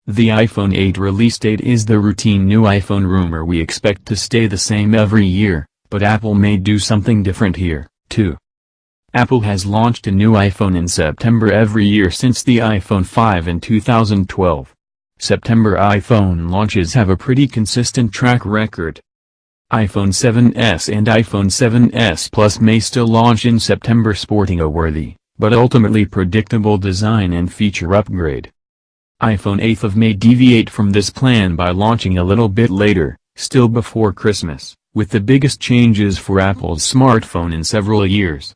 The iPhone 8 release date is the routine new iPhone rumor we expect to stay the same every year, but Apple may do something different here, too. Apple has launched a new iPhone in September every year since the iPhone 5 in 2012. September iPhone launches have a pretty consistent track record. iPhone 7s and iPhone 7s Plus may still launch in September sporting a worthy, but ultimately predictable design and feature upgrade. iPhone 8 of May deviate from this plan by launching a little bit later, still before Christmas, with the biggest changes for Apple's smartphone in several years.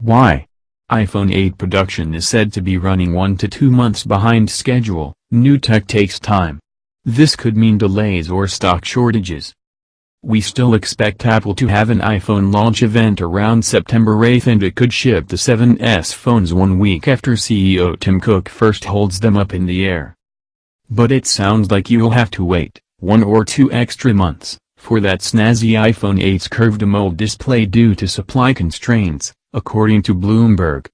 Why? iPhone 8 production is said to be running 1 to 2 months behind schedule. New tech takes time. This could mean delays or stock shortages. We still expect Apple to have an iPhone launch event around September 8 and it could ship the 7s phones 1 week after CEO Tim Cook first holds them up in the air. But it sounds like you'll have to wait 1 or 2 extra months for that snazzy iPhone 8's curved AMOLED display due to supply constraints, according to Bloomberg.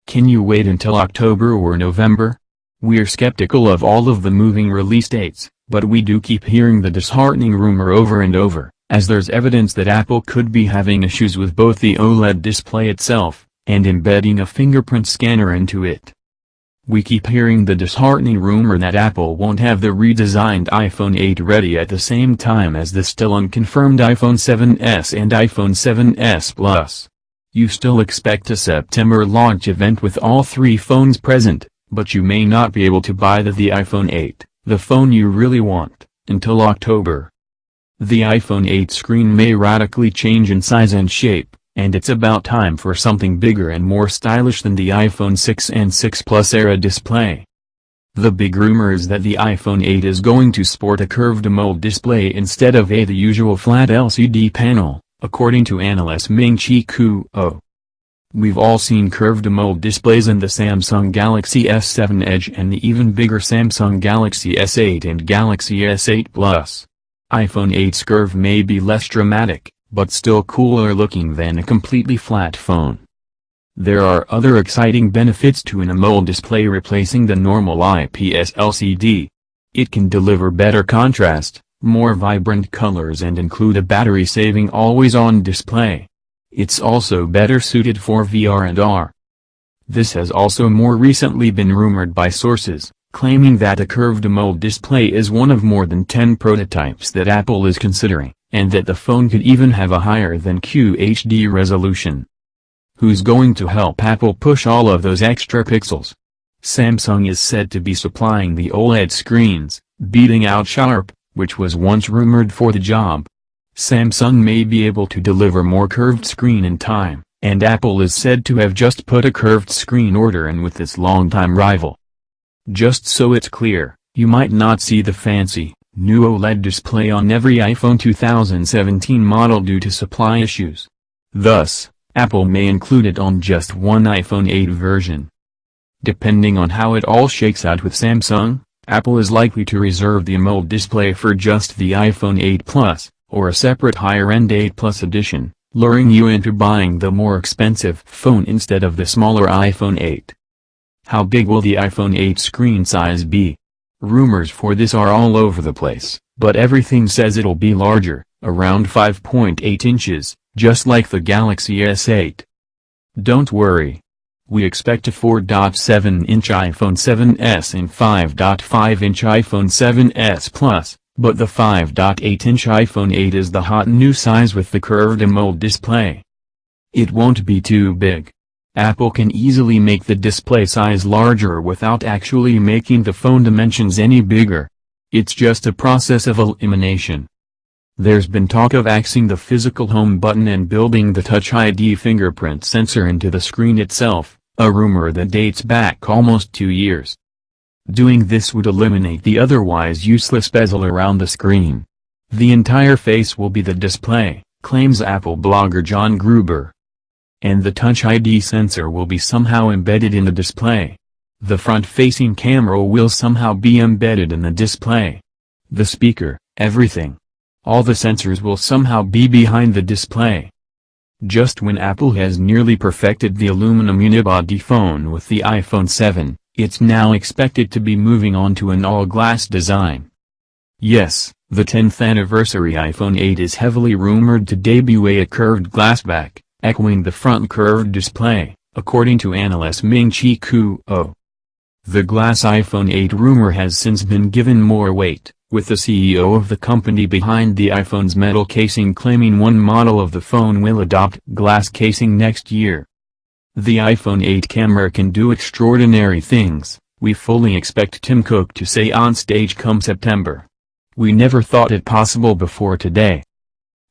Can you wait until October or November? We're skeptical of all of the moving release dates, but we do keep hearing the disheartening rumor over and over, as there's evidence that Apple could be having issues with both the OLED display itself, and embedding a fingerprint scanner into it. We keep hearing the disheartening rumor that Apple won't have the redesigned iPhone 8 ready at the same time as the still unconfirmed iPhone 7s and iPhone 7s Plus. You still expect a September launch event with all 3 phones present, but you may not be able to buy the iPhone 8, the phone you really want, until October. The iPhone 8 screen may radically change in size and shape, and it's about time for something bigger and more stylish than the iPhone 6 and 6 Plus era display. The big rumor is that the iPhone 8 is going to sport a curved AMOLED display instead of the usual flat LCD panel, according to analyst Ming-Chi Kuo. We've all seen curved AMOLED displays in the Samsung Galaxy S7 Edge and the even bigger Samsung Galaxy S8 and Galaxy S8 Plus. iPhone 8's curve may be less dramatic, but still cooler looking than a completely flat phone. There are other exciting benefits to an AMOLED display replacing the normal IPS LCD. It can deliver better contrast, more vibrant colors and include a battery-saving always-on display. It's also better suited for VR and AR. This has also more recently been rumored by sources, claiming that a curved AMOLED display is one of more than 10 prototypes that Apple is considering, and that the phone could even have a higher than QHD resolution. Who's going to help Apple push all of those extra pixels? Samsung is said to be supplying the OLED screens, beating out Sharp, which was once rumored for the job. Samsung may be able to deliver more curved screen in time, and Apple is said to have just put a curved screen order in with its longtime rival. Just so it's clear, you might not see the fancy, new OLED display on every iPhone 2017 model due to supply issues. Thus, Apple may include it on just one iPhone 8 version. Depending on how it all shakes out with Samsung, Apple is likely to reserve the AMOLED display for just the iPhone 8 Plus, or a separate higher-end 8 Plus edition, luring you into buying the more expensive phone instead of the smaller iPhone 8. How big will the iPhone 8 screen size be? Rumors for this are all over the place, but everything says it'll be larger, around 5.8 inches, just like the Galaxy S8. Don't worry. We expect a 4.7-inch iPhone 7s and 5.5-inch iPhone 7s Plus. But the 5.8-inch iPhone 8 is the hot new size with the curved AMOLED display. It won't be too big. Apple can easily make the display size larger without actually making the phone dimensions any bigger. It's just a process of elimination. There's been talk of axing the physical home button and building the Touch ID fingerprint sensor into the screen itself, a rumor that dates back almost 2 years. Doing this would eliminate the otherwise useless bezel around the screen. The entire face will be the display, claims Apple blogger John Gruber. And the Touch ID sensor will be somehow embedded in the display. The front-facing camera will somehow be embedded in the display. The speaker, everything. All the sensors will somehow be behind the display. Just when Apple has nearly perfected the aluminum unibody phone with the iPhone 7, It's now expected to be moving on to an all-glass design. Yes, the 10th anniversary iPhone 8 is heavily rumored to debut a curved glass back, echoing the front curved display, according to analyst Ming-Chi Kuo. The glass iPhone 8 rumor has since been given more weight, with the CEO of the company behind the iPhone's metal casing claiming one model of the phone will adopt glass casing next year. The iPhone 8 camera can do extraordinary things, we fully expect Tim Cook to say on stage come September. We never thought it possible before today.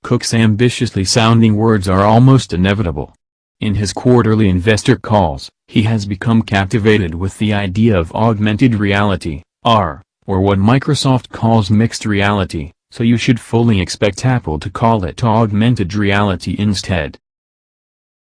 Cook's ambitiously sounding words are almost inevitable. In his quarterly investor calls, he has become captivated with the idea of augmented reality, AR, or what Microsoft calls mixed reality, so you should fully expect Apple to call it augmented reality instead.